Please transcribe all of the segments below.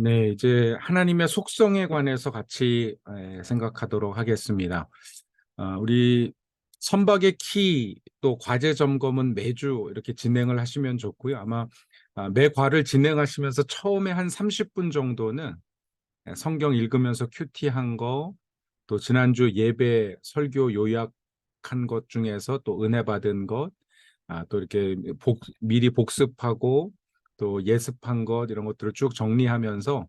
네, 이제 하나님의 속성에 관해서 같이 생각하도록 하겠습니다. 우리 선박의 키 또 과제 점검은 매주 이렇게 진행을 하시면 좋고요. 아마 매 과를 진행하시면서 처음에 한 30분 정도는 성경 읽으면서 큐티한 거, 또 지난주 예배 설교 요약한 것 중에서 또 은혜 받은 것, 또 이렇게 미리 복습하고 또 예습한 것 이런 것들을 쭉 정리하면서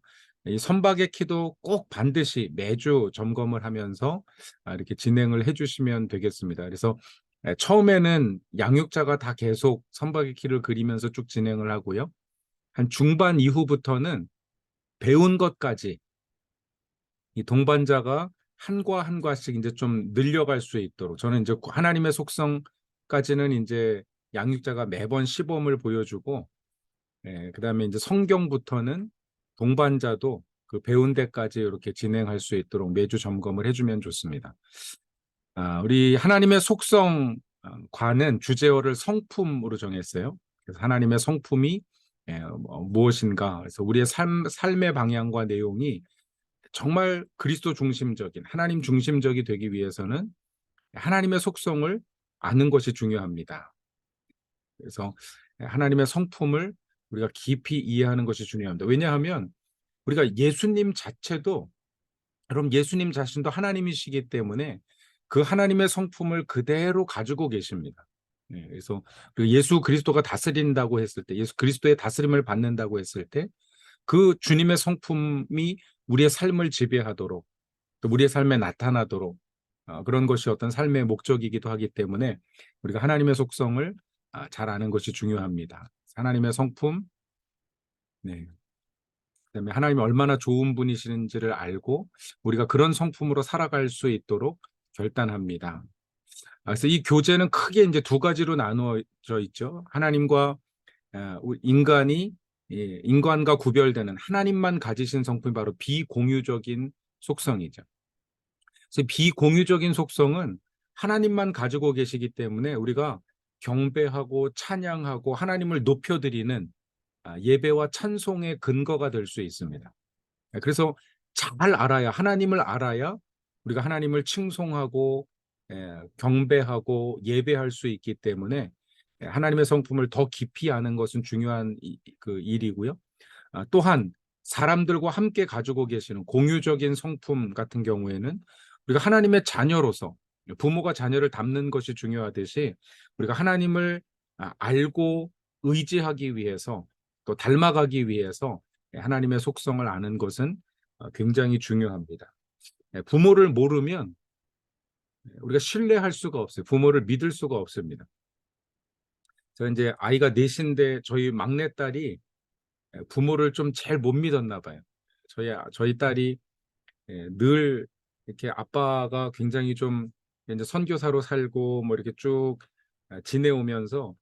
이 선박의 키도 꼭 반드시 매주 점검을 하면서 이렇게 진행을 해주시면 되겠습니다. 그래서 처음에는 양육자가 다 계속 선박의 키를 그리면서 쭉 진행을 하고요. 한 중반 이후부터는 배운 것까지 이 동반자가 한과 한과씩 이제 좀 늘려갈 수 있도록, 저는 이제 하나님의 속성까지는 이제 양육자가 매번 시범을 보여주고, 그다음에 이제 성경부터는 동반자도 그 배운 데까지 이렇게 진행할 수 있도록 매주 점검을 해주면 좋습니다. 우리 하나님의 속성 과는 주제어를 성품으로 정했어요. 그래서 하나님의 성품이 무엇인가. 그래서 우리의 삶의 방향과 내용이 정말 그리스도 중심적인, 하나님 중심적이 되기 위해서는 하나님의 속성을 아는 것이 중요합니다. 그래서 하나님의 성품을 우리가 깊이 이해하는 것이 중요합니다. 왜냐하면 우리가 예수님 자체도, 그럼 예수님 자신도 하나님이시기 때문에 그 하나님의 성품을 그대로 가지고 계십니다. 그래서 그 예수 그리스도가 다스린다고 했을 때, 예수 그리스도의 다스림을 받는다고 했을 때 그 주님의 성품이 우리의 삶을 지배하도록, 또 우리의 삶에 나타나도록, 그런 것이 어떤 삶의 목적이기도 하기 때문에 우리가 하나님의 속성을 잘 아는 것이 중요합니다. 하나님의 성품, 네. 그다음에 하나님이 얼마나 좋은 분이시는지를 알고 우리가 그런 성품으로 살아갈 수 있도록 결단합니다. 그래서 이 교제는 크게 이제 두 가지로 나누어져 있죠. 하나님과 인간이, 인간과 구별되는 하나님만 가지신 성품이 바로 비공유적인 속성이죠. 그래서 비공유적인 속성은 하나님만 가지고 계시기 때문에 우리가 경배하고 찬양하고 하나님을 높여드리는 예배와 찬송의 근거가 될 수 있습니다. 그래서 잘 알아야, 하나님을 알아야 우리가 하나님을 칭송하고 경배하고 예배할 수 있기 때문에 하나님의 성품을 더 깊이 아는 것은 중요한 그 일이고요. 또한 사람들과 함께 가지고 계시는 공유적인 성품 같은 경우에는 우리가 하나님의 자녀로서 부모가 자녀를 닮는 것이 중요하듯이 우리가 하나님을 알고 의지하기 위해서, 또 닮아가기 위해서 하나님의 속성을 아는 것은 굉장히 중요합니다. 부모를 모르면 우리가 신뢰할 수가 없어요. 부모를 믿을 수가 없습니다. 저 이제 아이가 넷인데 저희 막내딸이 부모를 좀 제일 못 믿었나 봐요. 저희 딸이 늘 이렇게 아빠가 굉장히 좀 이제 선교사로 살고 뭐 이렇게 쭉 지내오면서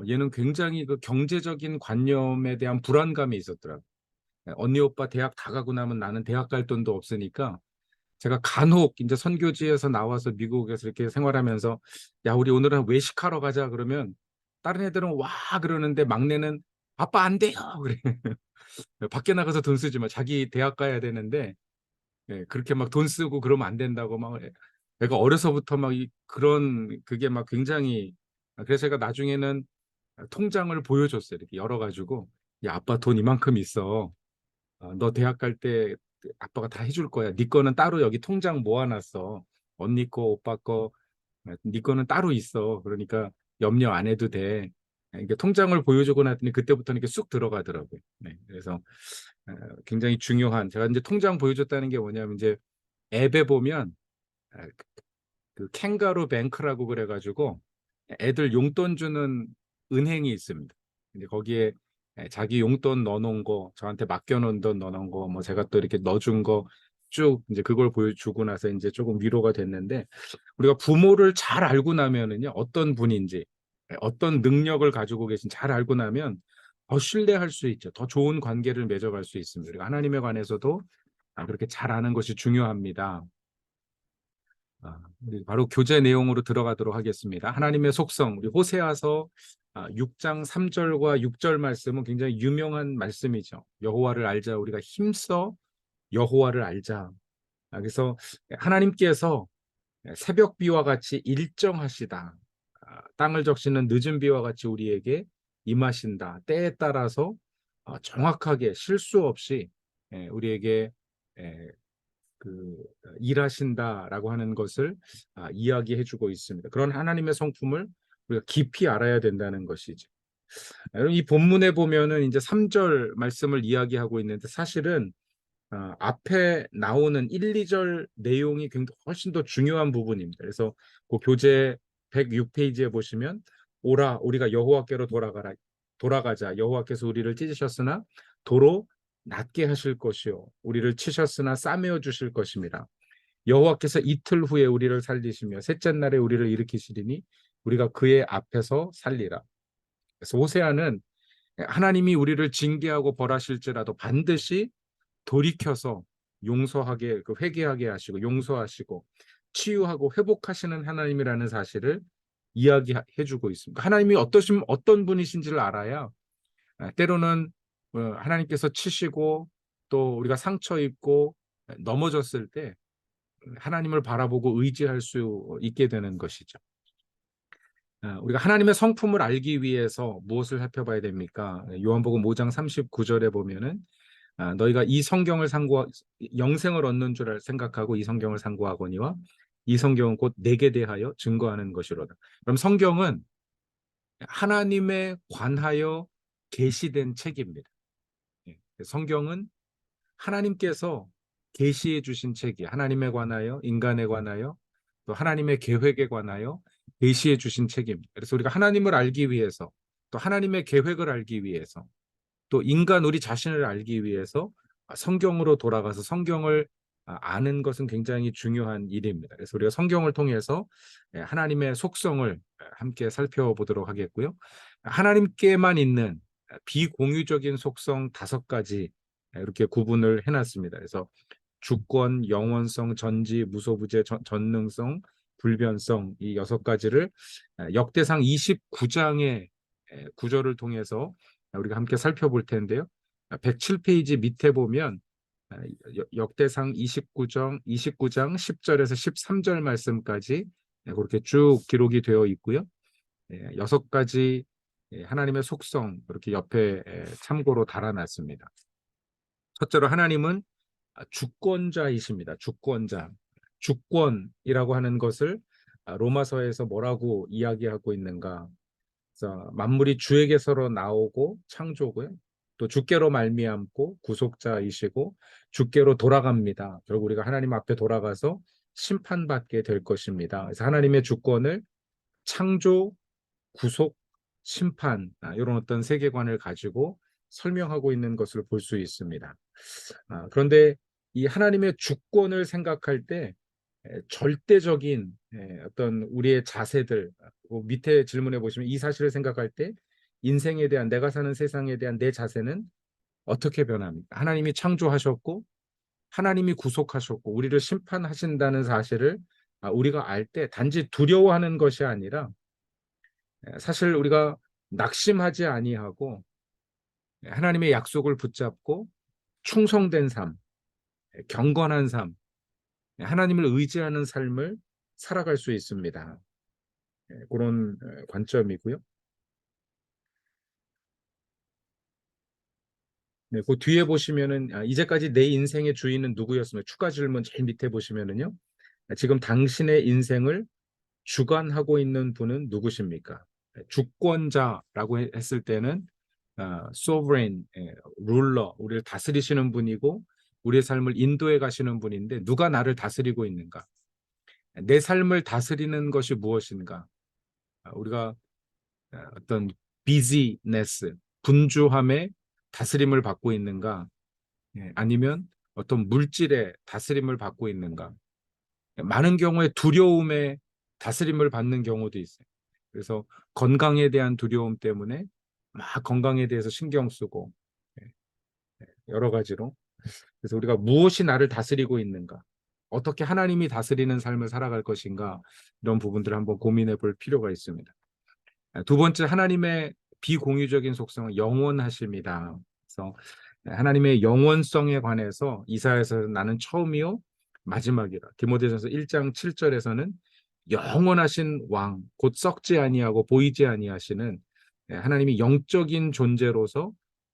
얘는 굉장히 그 경제적인 관념에 대한 불안감이 있었더라고요. 언니 오빠 대학 다 가고 나면 나는 대학 갈 돈도 없으니까 제가 간혹 이제 선교지에서 나와서 미국에서 이렇게 생활하면서 야, 우리 오늘은 외식하러 가자 그러면 다른 애들은 와 그러는데 막내는 아빠 안 돼요. 그래. 밖에 나가서 돈 쓰지 마. 자기 대학 가야 되는데 그렇게 막 돈 쓰고 그러면 안 된다고 막 애가 어려서부터 막 그런 그게 막 굉장히, 그래서 제가 나중에는 통장을 보여줬어요. 이렇게 열어가지고 야, 아빠 돈 이만큼 있어. 너 대학 갈 때 아빠가 다 해줄 거야. 네 거는 따로 여기 통장 모아놨어. 언니 거, 오빠 거, 네 거는 따로 있어. 그러니까 염려 안 해도 돼. 이게 통장을 보여주고 나더니 그때부터는 이렇게 쑥 들어가더라고요. 네, 그래서 굉장히 중요한, 제가 이제 통장 보여줬다는 게 뭐냐면 이제 앱에 보면 아, 그 캥가루 뱅크라고 그래가지고 애들 용돈 주는 은행이 있습니다. 근데 거기에 자기 용돈 넣어놓은 거, 저한테 맡겨놓은 돈 넣어놓은 거, 뭐 제가 또 이렇게 넣어준 거 쭉 이제 그걸 보여주고 나서 이제 조금 위로가 됐는데, 우리가 부모를 잘 알고 나면은요, 어떤 분인지, 어떤 능력을 가지고 계신 잘 알고 나면 더 신뢰할 수 있죠. 더 좋은 관계를 맺어갈 수 있습니다. 그리고 하나님에 관해서도 그렇게 잘 아는 것이 중요합니다. 우리 바로 교재 내용으로 들어가도록 하겠습니다. 하나님의 속성, 우리 호세아서 6장 3절과 6절 말씀은 굉장히 유명한 말씀이죠. 여호와를 알자, 우리가 힘써 여호와를 알자. 그래서 하나님께서 새벽 비와 같이 일정하시다. 땅을 적시는 늦은 비와 같이 우리에게 임하신다. 때에 따라서 정확하게 실수 없이 우리에게 일하신다라고 하는 것을 이야기해주고 있습니다. 그런 하나님의 성품을 우리가 깊이 알아야 된다는 것이죠. 여러분, 이 본문에 보면은 이제 3절 말씀을 이야기하고 있는데 사실은 앞에 나오는 1, 2절 내용이 굉장히 훨씬 더 중요한 부분입니다. 그래서 그 교재 106페이지에 보시면 오라 우리가 여호와께로 돌아가자. 여호와께서 우리를 찢으셨으나 도로 낫게 하실 것이요 우리를 치셨으나 싸매어 주실 것입니다. 여호와께서 이틀 후에 우리를 살리시며 셋째 날에 우리를 일으키시리니 우리가 그의 앞에서 살리라. 그래서 호세아는 하나님이 우리를 징계하고 벌하실지라도 반드시 돌이켜서 용서하게 회개하게 하시고 용서하시고 치유하고 회복하시는 하나님이라는 사실을 이야기해주고 있습니다. 하나님이 어떤 분이신지를 알아야 때로는 하나님께서 치시고 또 우리가 상처 입고 넘어졌을 때 하나님을 바라보고 의지할 수 있게 되는 것이죠. 우리가 하나님의 성품을 알기 위해서 무엇을 살펴봐야 됩니까? 요한복음 5장 39절에 보면은 너희가 이 성경을 영생을 얻는 줄 생각하고 이 성경을 상고하거니와 이 성경은 곧 내게 대하여 증거하는 것이로다. 그럼 성경은 하나님에 관하여 계시된 책입니다. 성경은 하나님께서 계시해 주신 책이 하나님에 관하여 인간에 관하여 또 하나님의 계획에 관하여 계시해 주신 책입니다. 그래서 우리가 하나님을 알기 위해서 또 하나님의 계획을 알기 위해서 또 인간 우리 자신을 알기 위해서 성경으로 돌아가서 성경을 아는 것은 굉장히 중요한 일입니다. 그래서 우리가 성경을 통해서 하나님의 속성을 함께 살펴보도록 하겠고요. 하나님께만 있는 비공유적인 속성 5가지 이렇게 구분을 해놨습니다. 그래서 주권, 영원성, 전지, 무소부재, 전능성, 불변성 이 6가지를 역대상 29장의 구절을 통해서 우리가 함께 살펴볼 텐데요. 107페이지 밑에 보면 역대상 29장 10절에서 13절 말씀까지 그렇게 쭉 기록이 되어 있고요. 6가지 하나님의 속성 이렇게 옆에 참고로 달아놨습니다. 첫째로 하나님은 주권자이십니다. 주권자. 주권이라고 하는 것을 로마서에서 뭐라고 이야기하고 있는가? 그래서 만물이 주에게서로 나오고 창조고요. 또 주께로 말미암고 구속자이시고 주께로 돌아갑니다. 결국 우리가 하나님 앞에 돌아가서 심판받게 될 것입니다. 그래서 하나님의 주권을 창조, 구속, 심판 이런 어떤 세계관을 가지고 설명하고 있는 것을 볼 수 있습니다. 그런데 이 하나님의 주권을 생각할 때 절대적인 어떤 우리의 자세들 밑에 질문해 보시면 이 사실을 생각할 때 인생에 대한 내가 사는 세상에 대한 내 자세는 어떻게 변합니까? 하나님이 창조하셨고 하나님이 구속하셨고 우리를 심판하신다는 사실을 우리가 알 때 단지 두려워하는 것이 아니라 사실 우리가 낙심하지 아니하고 하나님의 약속을 붙잡고 충성된 삶, 경건한 삶, 하나님을 의지하는 삶을 살아갈 수 있습니다. 그런 관점이고요. 네, 그 뒤에 보시면은 이제까지 내 인생의 주인은 누구였으며 추가 질문 제일 밑에 보시면은요. 지금 당신의 인생을 주관하고 있는 분은 누구십니까? 주권자라고 했을 때는 sovereign, ruler, 우리를 다스리시는 분이고 우리의 삶을 인도해 가시는 분인데 누가 나를 다스리고 있는가? 내 삶을 다스리는 것이 무엇인가? 우리가 어떤 busyness, 분주함에 다스림을 받고 있는가? 아니면 어떤 물질의 다스림을 받고 있는가? 많은 경우에 두려움에 다스림을 받는 경우도 있어요. 그래서 건강에 대한 두려움 때문에 막 건강에 대해서 신경 쓰고 여러 가지로. 그래서 우리가 무엇이 나를 다스리고 있는가? 어떻게 하나님이 다스리는 삶을 살아갈 것인가? 이런 부분들을 한번 고민해 볼 필요가 있습니다. 두 번째, 하나님의 비공유적인 속성은 영원하십니다. 그래서 하나님의 영원성에 관해서 이사야에서 나는 처음이요 마지막이라. 디모데전서 1장 7절에서는 영원하신 왕, 곧 썩지 아니하고 보이지 아니하시는 하나님이 영적인 존재로서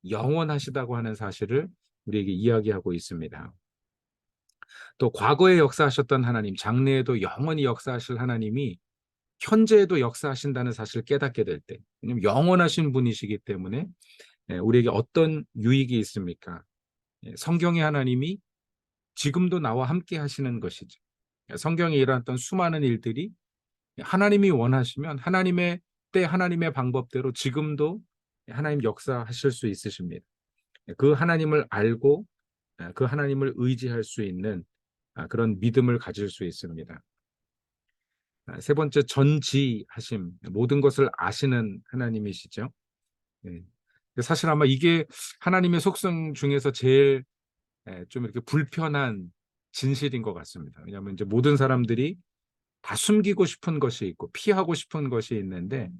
영원하시다고 하는 사실을 우리에게 이야기하고 있습니다. 또 과거에 역사하셨던 하나님, 장래에도 영원히 역사하실 하나님이 현재에도 역사하신다는 사실을 깨닫게 될 때, 왜냐하면 영원하신 분이시기 때문에 우리에게 어떤 유익이 있습니까? 성경의 하나님이 지금도 나와 함께 하시는 것이죠. 성경에 일어났던 수많은 일들이 하나님이 원하시면 하나님의 때 하나님의 방법대로 지금도 하나님 역사하실 수 있으십니다. 그 하나님을 알고 그 하나님을 의지할 수 있는 그런 믿음을 가질 수 있습니다. 세 번째, 전지하심, 모든 것을 아시는 하나님이시죠. 사실 아마 이게 하나님의 속성 중에서 제일 좀 이렇게 불편한 진실인 것 같습니다. 왜냐하면 이제 모든 사람들이 다 숨기고 싶은 것이 있고 피하고 싶은 것이 있는데,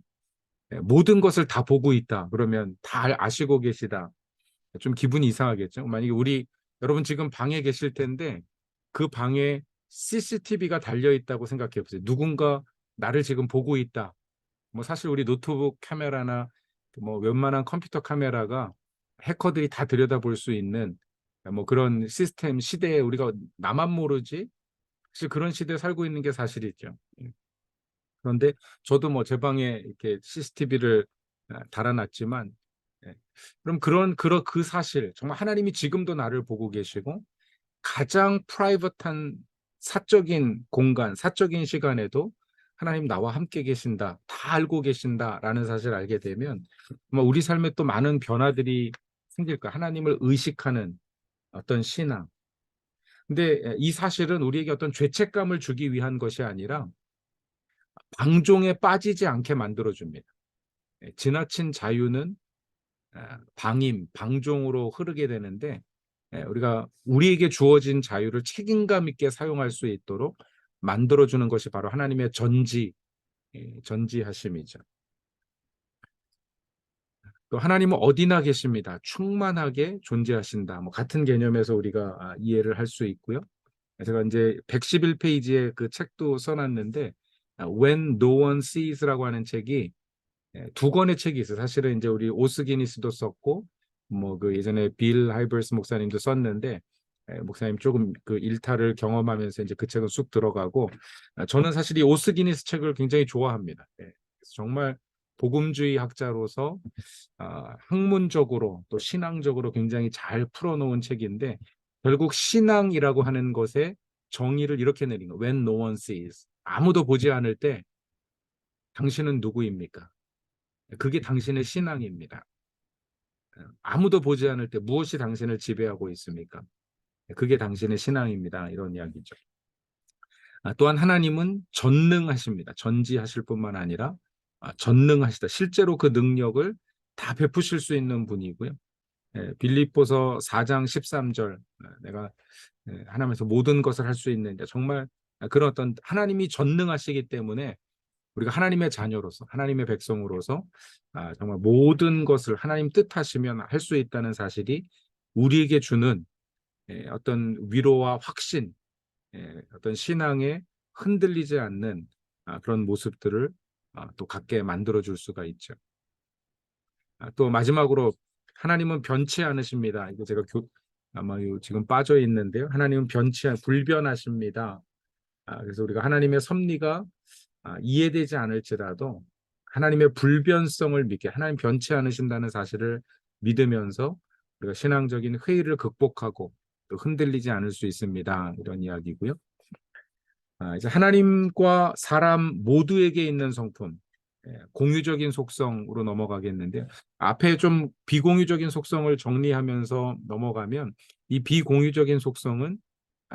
모든 것을 다 보고 있다 그러면 다 아시고 계시다, 좀 기분이 이상하겠죠. 만약에 여러분 지금 방에 계실 텐데 그 방에 CCTV가 달려 있다고 생각해 보세요. 누군가 나를 지금 보고 있다. 뭐 사실 우리 노트북 카메라나 뭐 웬만한 컴퓨터 카메라가 해커들이 다 들여다볼 수 있는 뭐 그런 시스템 시대에 우리가 나만 모르지 사실 그런 시대에 살고 있는 게 사실이죠. 그런데 저도 뭐 제 방에 이렇게 CCTV를 달아놨지만, 그럼 그 사실, 정말 하나님이 지금도 나를 보고 계시고 가장 프라이빗한 사적인 공간, 사적인 시간에도 하나님 나와 함께 계신다, 다 알고 계신다라는 사실을 알게 되면 우리 삶에 또 많은 변화들이 생길 거야. 하나님을 의식하는 어떤 신앙. 근데 이 사실은 우리에게 어떤 죄책감을 주기 위한 것이 아니라 방종에 빠지지 않게 만들어줍니다. 지나친 자유는 방종으로 흐르게 되는데, 우리가 우리에게 주어진 자유를 책임감 있게 사용할 수 있도록 만들어주는 것이 바로 하나님의 전지하심이죠. 또 하나님은 어디나 계십니다. 충만하게 존재하신다. 뭐 같은 개념에서 우리가 이해를 할 수 있고요. 제가 이제 111페이지에 그 책도 써놨는데, When No One Sees라고 하는 책이 두 권의 책이 있어요. 사실은 이제 우리 오스기니스도 썼고 뭐 그 예전에 빌 하이버스 목사님도 썼는데, 목사님 조금 그 일탈을 경험하면서 이제 그 책은 쑥 들어가고, 저는 사실 이 오스기니스 책을 굉장히 좋아합니다. 그래서 정말 복음주의 학자로서 학문적으로 또 신앙적으로 굉장히 잘 풀어놓은 책인데, 결국 신앙이라고 하는 것의 정의를 이렇게 내린 거예요. When no one sees. 아무도 보지 않을 때 당신은 누구입니까? 그게 당신의 신앙입니다. 아무도 보지 않을 때 무엇이 당신을 지배하고 있습니까? 그게 당신의 신앙입니다. 이런 이야기죠. 또한 하나님은 전능하십니다. 전지하실 뿐만 아니라 전능하시다. 실제로 그 능력을 다 베푸실 수 있는 분이고요. 빌립보서 4장 13절, 내가 하나님에서 모든 것을 할 수 있는, 정말 그런 어떤 하나님이 전능하시기 때문에 우리가 하나님의 자녀로서 하나님의 백성으로서 정말 모든 것을 하나님 뜻하시면 할 수 있다는 사실이 우리에게 주는 어떤 위로와 확신, 어떤 신앙에 흔들리지 않는 그런 모습들을 또 갖게 만들어줄 수가 있죠. 또 마지막으로 하나님은 변치 않으십니다. 이거 제가 아마 지금 빠져 있는데요. 하나님은 불변하십니다. 그래서 우리가 하나님의 섭리가 이해되지 않을지라도 하나님의 불변성을 믿게, 하나님 변치 않으신다는 사실을 믿으면서 우리가 신앙적인 회의를 극복하고 또 흔들리지 않을 수 있습니다. 이런 이야기고요. 이제 하나님과 사람 모두에게 있는 성품, 공유적인 속성으로 넘어가겠는데요. 앞에 좀 비공유적인 속성을 정리하면서 넘어가면, 이 비공유적인 속성은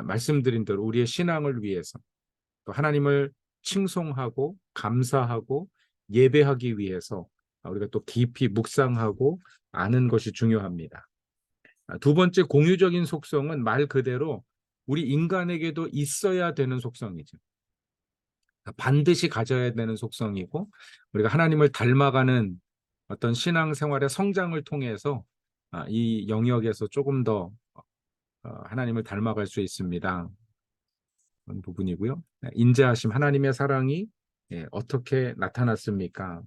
말씀드린 대로 우리의 신앙을 위해서, 또 하나님을 칭송하고 감사하고 예배하기 위해서 우리가 또 깊이 묵상하고 아는 것이 중요합니다. 두 번째, 공유적인 속성은 말 그대로 우리 인간에게도 있어야 되는 속성이죠. 반드시 가져야 되는 속성이고, 우리가 하나님을 닮아가는 어떤 신앙생활의 성장을 통해서 이 영역에서 조금 더 하나님을 닮아갈 수 있습니다. 그런 부분이고요. 인자하심, 하나님의 사랑이 어떻게 나타났습니까?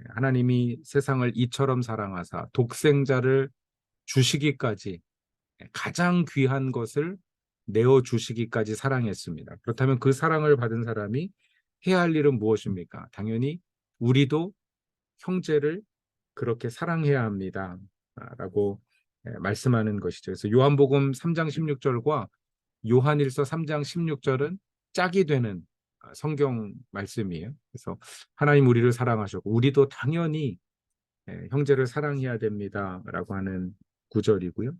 하나님이 세상을 이처럼 사랑하사 독생자를 주시기까지, 가장 귀한 것을 내어 주시기까지 사랑했습니다. 그렇다면 그 사랑을 받은 사람이 해야 할 일은 무엇입니까? 당연히 우리도 형제를 그렇게 사랑해야 합니다. 라고 말씀하는 것이죠. 그래서 요한복음 3장 16절과 요한일서 3장 16절은 짝이 되는 성경 말씀이에요. 그래서 하나님 우리를 사랑하셨고 우리도 당연히 형제를 사랑해야 됩니다라고 하는 구절이고요.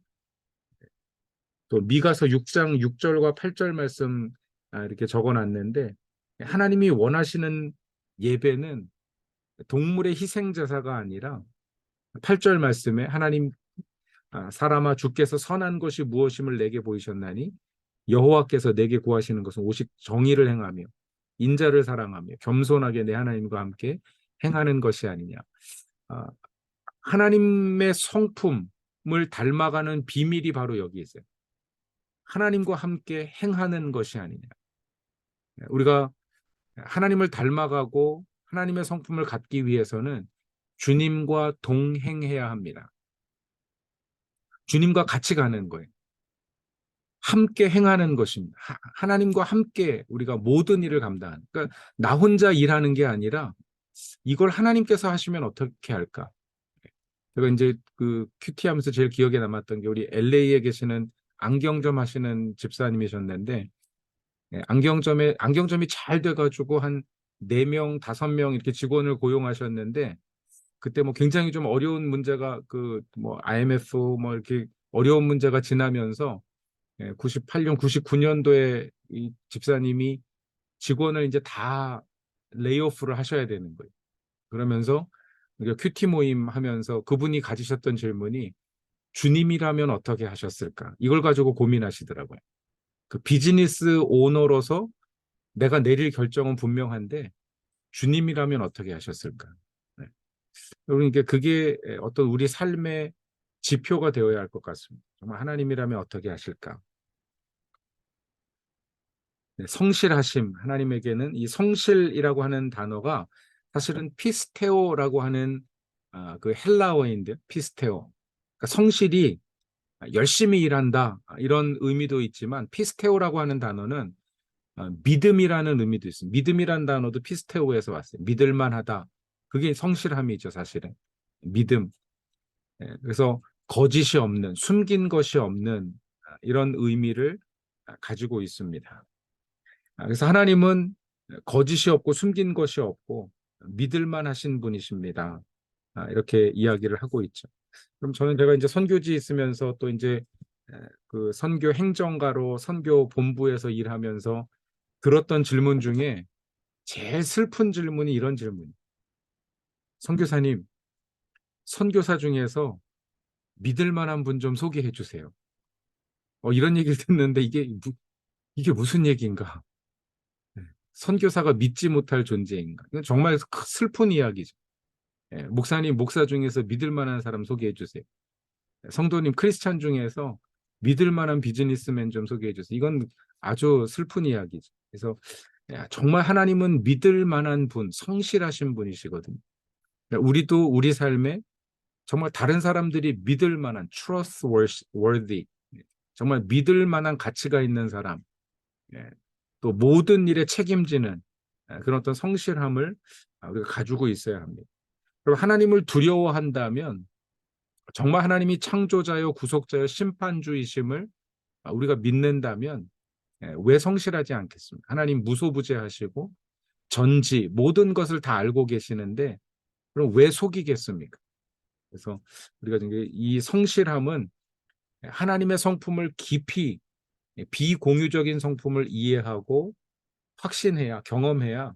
또 미가서 6장 6절과 8절 말씀 이렇게 적어놨는데, 하나님이 원하시는 예배는 동물의 희생 제사가 아니라 8절 말씀에 하나님 사람아 주께서 선한 것이 무엇임을 내게 보이셨나니 여호와께서 내게 구하시는 것은 오직 정의를 행하며 인자를 사랑하며 겸손하게 내 하나님과 함께 행하는 것이 아니냐. 아, 하나님의 성품을 닮아가는 비밀이 바로 여기 있어요. 하나님과 함께 행하는 것이 아니냐. 우리가 하나님을 닮아가고 하나님의 성품을 갖기 위해서는 주님과 동행해야 합니다. 주님과 같이 가는 거예요. 함께 행하는 것입니다. 하나님과 함께 우리가 모든 일을 감당하는. 그러니까 나 혼자 일하는 게 아니라 이걸 하나님께서 하시면 어떻게 할까? 제가 이제 그 큐티 하면서 제일 기억에 남았던 게 우리 LA에 계시는 안경점 하시는 집사님이셨는데, 안경점이 잘 돼가지고 한 4명, 5명 이렇게 직원을 고용하셨는데, 그때 뭐 굉장히 좀 어려운 문제가 그 뭐 IMF 뭐 이렇게 어려운 문제가 지나면서 98년, 99년도에 이 집사님이 직원을 이제 다 레이오프를 하셔야 되는 거예요. 그러면서 우리가 큐티 모임 하면서 그분이 가지셨던 질문이 주님이라면 어떻게 하셨을까? 이걸 가지고 고민하시더라고요. 그 비즈니스 오너로서 내가 내릴 결정은 분명한데 주님이라면 어떻게 하셨을까? 네. 그러니까 그게 어떤 우리 삶의 지표가 되어야 할 것 같습니다. 정말 하나님이라면 어떻게 하실까? 네, 성실하심, 하나님에게는 이 성실이라고 하는 단어가 사실은 피스테오라고 하는 그 헬라어인데, 피스테오. 그러니까 성실이 열심히 일한다 이런 의미도 있지만, 피스테오라고 하는 단어는 믿음이라는 의미도 있습니다. 믿음이라는 단어도 피스테오에서 왔어요. 믿을만하다. 그게 성실함이죠, 사실은. 믿음. 그래서 거짓이 없는, 숨긴 것이 없는 이런 의미를 가지고 있습니다. 그래서 하나님은 거짓이 없고 숨긴 것이 없고 믿을만 하신 분이십니다. 이렇게 이야기를 하고 있죠. 그럼 제가 이제 선교지 있으면서 또 이제 그 선교 행정가로 선교 본부에서 일하면서 들었던 질문 중에 제일 슬픈 질문이 이런 질문. 선교사님, 선교사 중에서 믿을 만한 분 좀 소개해 주세요. 이런 얘기를 듣는데 이게 무슨 얘기인가? 선교사가 믿지 못할 존재인가? 이건 정말 슬픈 이야기죠. 목사님, 목사 중에서 믿을 만한 사람 소개해 주세요. 성도님, 크리스찬 중에서 믿을 만한 비즈니스맨 좀 소개해 주세요. 이건 아주 슬픈 이야기죠. 그래서 정말 하나님은 믿을 만한 분, 성실하신 분이시거든요. 우리도 우리 삶에 정말 다른 사람들이 믿을 만한 trustworthy, 정말 믿을 만한 가치가 있는 사람, 또 모든 일에 책임지는 그런 어떤 성실함을 우리가 가지고 있어야 합니다. 그리고 하나님을 두려워한다면 정말 하나님이 창조자요 구속자요 심판주이심을 우리가 믿는다면 왜 성실하지 않겠습니까? 하나님 무소부재하시고 전지 모든 것을 다 알고 계시는데 그럼 왜 속이겠습니까? 그래서 우리가 이 성실함은 하나님의 성품을 깊이, 비공유적인 성품을 이해하고 확신해야, 경험해야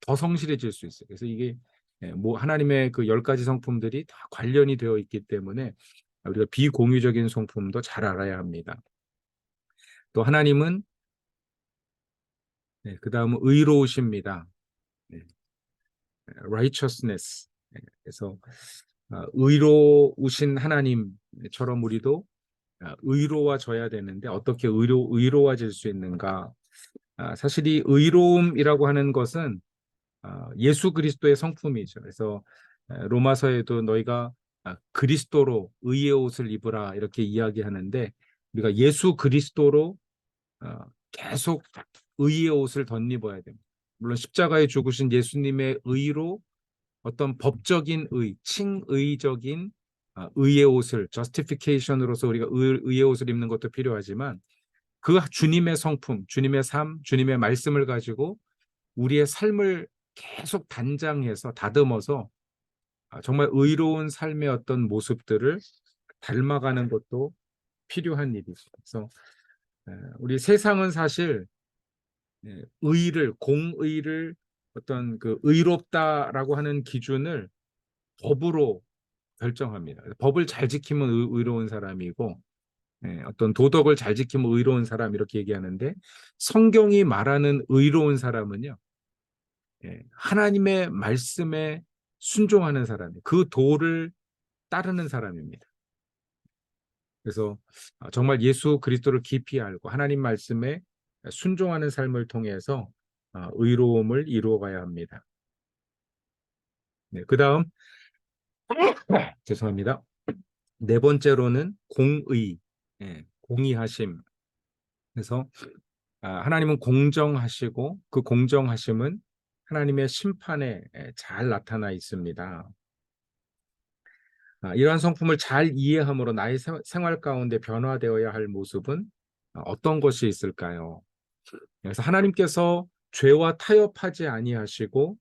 더 성실해질 수 있어요. 그래서 이게 뭐 하나님의 그 10가지 성품들이 다 관련이 되어 있기 때문에 우리가 비공유적인 성품도 잘 알아야 합니다. 또 하나님은 네, 그 다음은 의로우십니다. 네, righteousness. 네, 그래서 의로우신 하나님처럼 우리도 의로워져야 되는데 어떻게 의로워질 수 있는가? 사실 이 의로움이라고 하는 것은 예수 그리스도의 성품이죠. 그래서 로마서에도 너희가 그리스도로 의의 옷을 입으라 이렇게 이야기하는데 우리가 예수 그리스도로 계속 의의 옷을 덧입어야 됩니다. 물론 십자가에 죽으신 예수님의 의로 어떤 법적인 칭의적인 의의 옷을 justification으로서 우리가 의의 옷을 입는 것도 필요하지만 그 주님의 성품, 주님의 삶, 주님의 말씀을 가지고 우리의 삶을 계속 단장해서 다듬어서 정말 의로운 삶의 어떤 모습들을 닮아가는 것도 필요한 일이죠. 그래서 우리 세상은 사실 공의를 어떤 그 의롭다라고 하는 기준을 법으로 결정합니다. 법을 잘 지키면 의로운 사람이고 어떤 도덕을 잘 지키면 의로운 사람 이렇게 얘기하는데 성경이 말하는 의로운 사람은요. 하나님의 말씀에 순종하는 사람, 그 도를 따르는 사람입니다. 그래서 정말 예수 그리스도를 깊이 알고 하나님 말씀에 순종하는 삶을 통해서 의로움을 이루어가야 합니다. 네, 그 다음 죄송합니다. 네 번째로는 공의, 공의하심. 그래서 하나님은 공정하시고 그 공정하심은 하나님의 심판에 잘 나타나 있습니다. 이러한 성품을 잘 이해함으로 나의 생활 가운데 변화되어야 할 모습은 어떤 것이 있을까요? 그래서 하나님께서 죄와 타협하지 아니하시고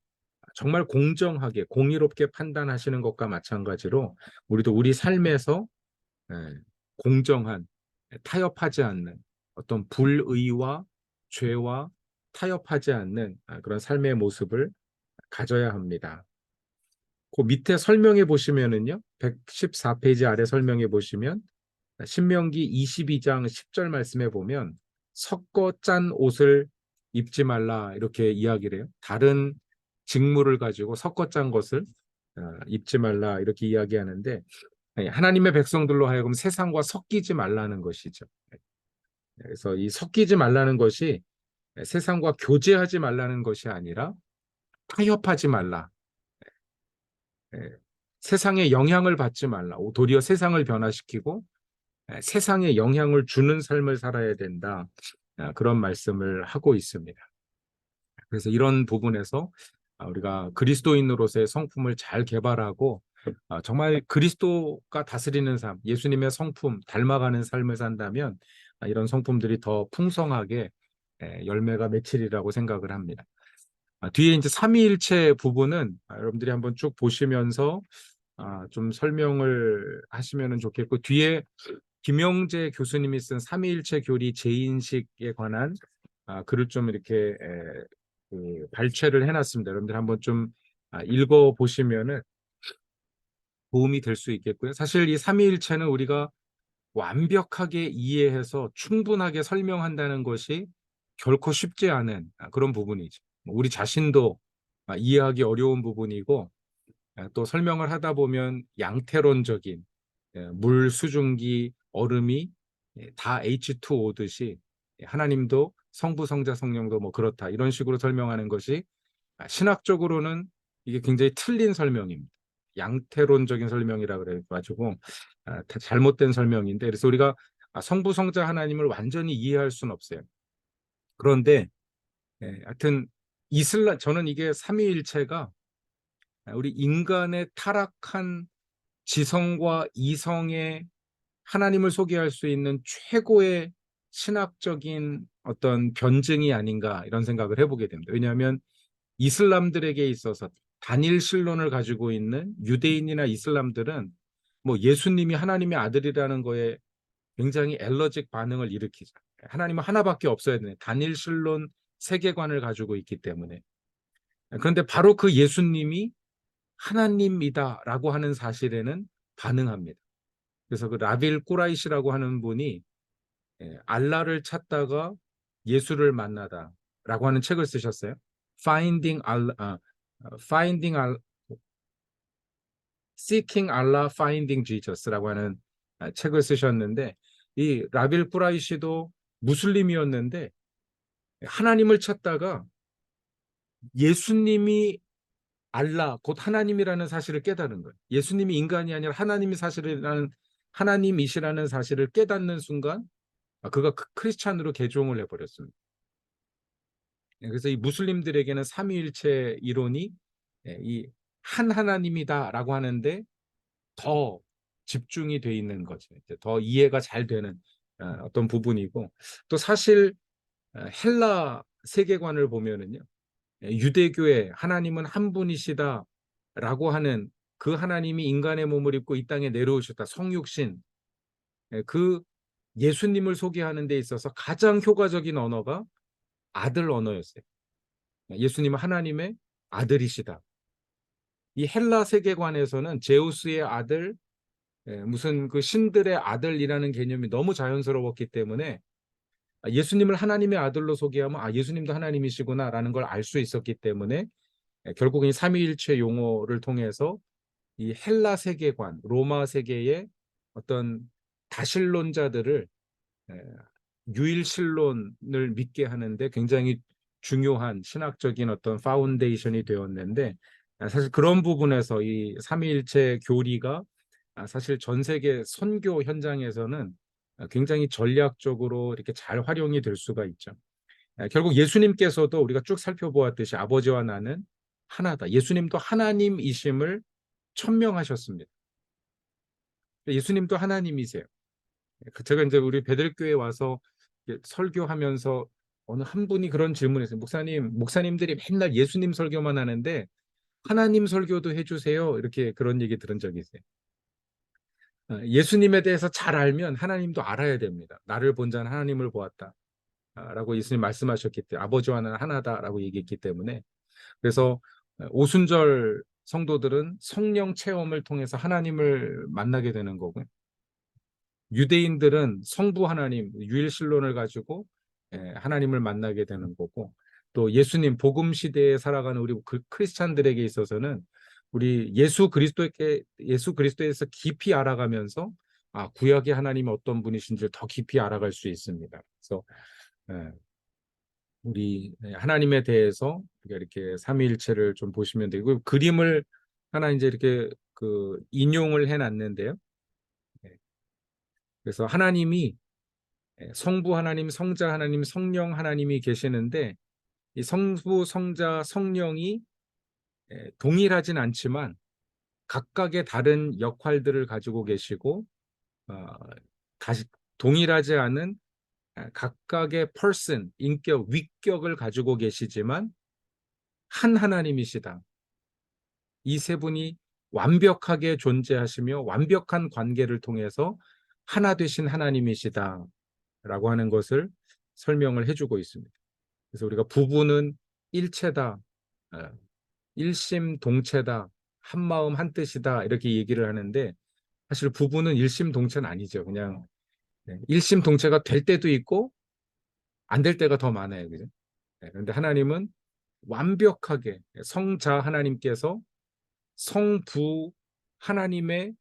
정말 공정하게 공의롭게 판단하시는 것과 마찬가지로 우리도 우리 삶에서 공정한 타협하지 않는 어떤 불의와 죄와 타협하지 않는 그런 삶의 모습을 가져야 합니다. 그 밑에 설명해 보시면은요. 114페이지 아래 설명해 보시면 신명기 22장 10절 말씀해 보면 섞어 짠 옷을 입지 말라 이렇게 이야기를 해요. 다른 직물을 가지고 섞어 짠 것을 입지 말라 이렇게 이야기하는데 하나님의 백성들로 하여금 세상과 섞이지 말라는 것이죠. 그래서 이 섞이지 말라는 것이 세상과 교제하지 말라는 것이 아니라 타협하지 말라. 세상에 영향을 받지 말라. 도리어 세상을 변화시키고 세상에 영향을 주는 삶을 살아야 된다. 그런 말씀을 하고 있습니다. 그래서 이런 부분에서 우리가 그리스도인으로서의 성품을 잘 개발하고 정말 그리스도가 다스리는 삶, 예수님의 성품, 닮아가는 삶을 산다면 이런 성품들이 더 풍성하게 열매가 맺히리라고 생각을 합니다. 뒤에 이제 삼위일체 부분은 여러분들이 한번 쭉 보시면서 좀 설명을 하시면 좋겠고 뒤에 김영재 교수님이 쓴 삼위일체 교리 재인식에 관한 글을 좀 이렇게 발췌를 해놨습니다. 여러분들 한번 좀 읽어 보시면은 도움이 될 수 있겠고요. 사실 이 삼위일체는 우리가 완벽하게 이해해서 충분하게 설명한다는 것이 결코 쉽지 않은 그런 부분이죠. 우리 자신도 이해하기 어려운 부분이고 또 설명을 하다 보면 양태론적인 물, 수증기, 얼음이 다 H2O듯이 하나님도 성부, 성자, 성령도 뭐 그렇다 이런 식으로 설명하는 것이 신학적으로는 이게 굉장히 틀린 설명입니다. 양태론적인 설명이라 그래가지고 다 잘못된 설명인데 그래서 우리가 성부, 성자 하나님을 완전히 이해할 수는 없어요. 그런데 하여튼 저는 이게 삼위일체가 우리 인간의 타락한 지성과 이성의 하나님을 소개할 수 있는 최고의 신학적인 어떤 변증이 아닌가 이런 생각을 해보게 됩니다. 왜냐하면 이슬람들에게 있어서 단일 신론을 가지고 있는 유대인이나 이슬람들은 뭐 예수님이 하나님의 아들이라는 거에 굉장히 엘러직 반응을 일으키죠. 하나님은 하나밖에 없어야 되는 단일 신론 세계관을 가지고 있기 때문에. 그런데 바로 그 예수님이 하나님이다라고 하는 사실에는 반응합니다. 그래서 그 라빌 꾸라이시라고 하는 분이 알라를 찾다가 예수를 만나다 라고 하는 책을 쓰셨어요. Finding Allah, Finding Allah, Seeking Allah, Finding Jesus라고 하는 책을 쓰셨는데, 이 라빌 쿠라이시도 무슬림이었는데 하나님을 찾다가 예수님이 알라, 곧 하나님이라는 사실을 깨달은 거예요. 예수님이 인간이 아니라 하나님이시라는 사실을 깨닫는 순간 그가 크리스찬으로 개종을 해버렸습니다. 그래서 이 무슬림들에게는 삼위일체 이론이 이 한 하나님이다라고 하는데 더 집중이 돼 있는 거죠. 더 이해가 잘 되는 어떤 부분이고, 또 사실 헬라 세계관을 보면은요, 유대교의 하나님은 한 분이시다라고 하는 그 하나님이 인간의 몸을 입고 이 땅에 내려오셨다, 성육신, 그 예수님을 소개하는 데 있어서 가장 효과적인 언어가 아들 언어였어요. 예수님은 하나님의 아들이시다. 이 헬라 세계관에서는 제우스의 아들, 무슨 그 신들의 아들이라는 개념이 너무 자연스러웠기 때문에 예수님을 하나님의 아들로 소개하면 예수님도 하나님이시구나라는 걸 알 수 있었기 때문에 결국은 이 삼위일체 용어를 통해서 이 헬라 세계관, 로마 세계의 어떤 다신론자들을 유일신론을 믿게 하는데 굉장히 중요한 신학적인 어떤 파운데이션이 되었는데, 사실 그런 부분에서 이 삼위일체 교리가 사실 전 세계 선교 현장에서는 굉장히 전략적으로 이렇게 잘 활용이 될 수가 있죠. 결국 예수님께서도 우리가 쭉 살펴보았듯이 아버지와 나는 하나다. 예수님도 하나님이심을 천명하셨습니다. 예수님도 하나님이세요. 제가 이제 우리 베들교회 와서 설교하면서 어느 한 분이 그런 질문했어요. 목사님들이 맨날 예수님 설교만 하는데 하나님 설교도 해주세요. 이렇게 그런 얘기 들은 적이 있어요. 예수님에 대해서 잘 알면 하나님도 알아야 됩니다. 나를 본 자는 하나님을 보았다. 라고 예수님 말씀하셨기 때문에, 아버지와 나는 하나다라고 얘기했기 때문에, 그래서 오순절 성도들은 성령 체험을 통해서 하나님을 만나게 되는 거고요. 유대인들은 성부 하나님, 유일신론을 가지고 하나님을 만나게 되는 거고, 또 예수님 복음 시대에 살아가는 우리 크리스찬들에게 있어서는 우리 예수 그리스도에서 깊이 알아가면서 구약의 하나님이 어떤 분이신지를 더 깊이 알아갈 수 있습니다. 그래서 우리 하나님에 대해서 이렇게 삼위일체를 좀 보시면 되고, 그림을 하나 이제 이렇게 그 인용을 해놨는데요. 그래서 하나님이 성부 하나님, 성자 하나님, 성령 하나님이 계시는데, 이 성부, 성자, 성령이 동일하진 않지만 각각의 다른 역할들을 가지고 계시고, 다시 동일하지 않은 각각의 person, 인격, 위격을 가지고 계시지만 한 하나님이시다. 이 세 분이 완벽하게 존재하시며 완벽한 관계를 통해서 하나 되신 하나님이시다 라고 하는 것을 설명을 해주고 있습니다. 그래서 우리가 부부는 일체다, 일심동체다, 한마음 한뜻이다 이렇게 얘기를 하는데, 사실 부부는 일심동체는 아니죠. 그냥 일심동체가 될 때도 있고 안 될 때가 더 많아요. 그죠? 그런데 하나님은 완벽하게 성자 하나님께서 성부 하나님의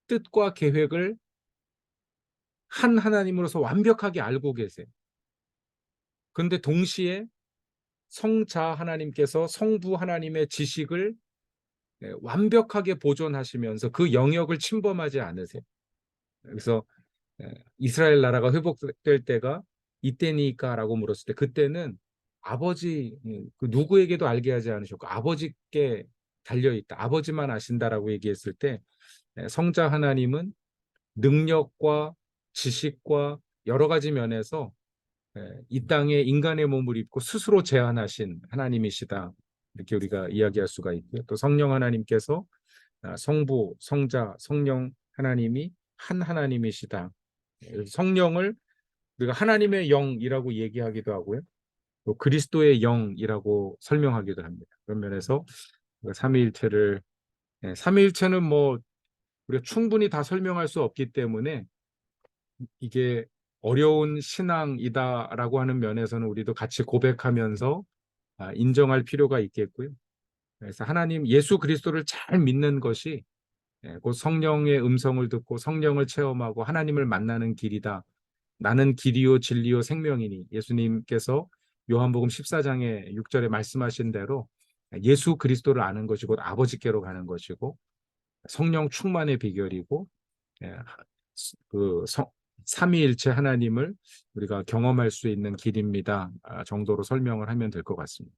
뜻과 계획을 한 하나님으로서 완벽하게 알고 계세요. 그런데 동시에 성자 하나님께서 성부 하나님의 지식을 완벽하게 보존하시면서 그 영역을 침범하지 않으세요. 그래서 이스라엘 나라가 회복될 때가 이때니까라고 물었을 때, 그때는 아버지 그 누구에게도 알게 하지 않으셨고 아버지께 달려있다, 아버지만 아신다라고 얘기했을 때, 성자 하나님은 능력과 지식과 여러 가지 면에서 이 땅에 인간의 몸을 입고 스스로 제한하신 하나님이시다, 이렇게 우리가 이야기할 수가 있고요. 또 성령 하나님께서 성부, 성자, 성령 하나님이 한 하나님이시다. 성령을 우리가 하나님의 영이라고 얘기하기도 하고요. 또 그리스도의 영이라고 설명하기도 합니다. 그런 면에서 삼위일체를, 삼위일체는 뭐 우리가 충분히 다 설명할 수 없기 때문에 이게 어려운 신앙이다라고 하는 면에서는 우리도 같이 고백하면서 인정할 필요가 있겠고요. 그래서 하나님 예수 그리스도를 잘 믿는 것이 곧 성령의 음성을 듣고 성령을 체험하고 하나님을 만나는 길이다. 나는 길이요 진리요 생명이니 예수님께서 요한복음 14장의 6절에 말씀하신 대로 예수 그리스도를 아는 것이 곧 아버지께로 가는 것이고 성령 충만의 비결이고 예, 그 삼위일체 하나님을 우리가 경험할 수 있는 길입니다. 정도로 설명을 하면 될 것 같습니다.